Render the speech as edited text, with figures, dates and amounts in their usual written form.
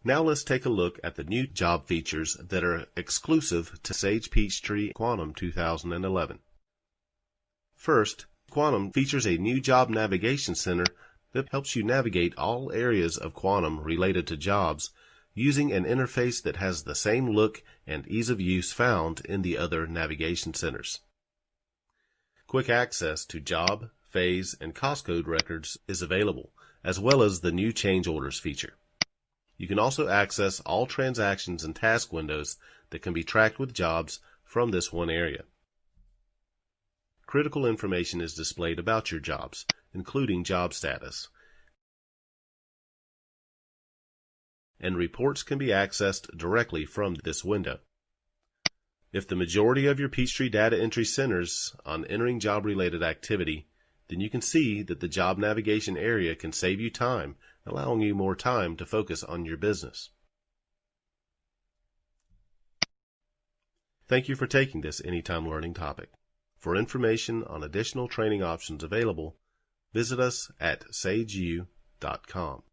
Now let's take a look at the new job features that are exclusive to Sage Peachtree Quantum 2011. First, Quantum features a new job navigation center that helps you navigate all areas of Quantum related to jobs using an interface that has the same look and ease of use found in the other navigation centers. Quick access to job, phase, and cost code records is available, as well as the new change orders feature. You can also access all transactions and task windows that can be tracked with jobs from this one area. Critical information is displayed about your jobs, including job status, and reports can be accessed directly from this window. If the majority of your Peachtree data entry centers on entering job-related activity, then you can see that the job navigation area can save you time, allowing you more time to focus on your business. Thank you for taking this Anytime Learning topic. For information on additional training options available, visit us at sageu.com.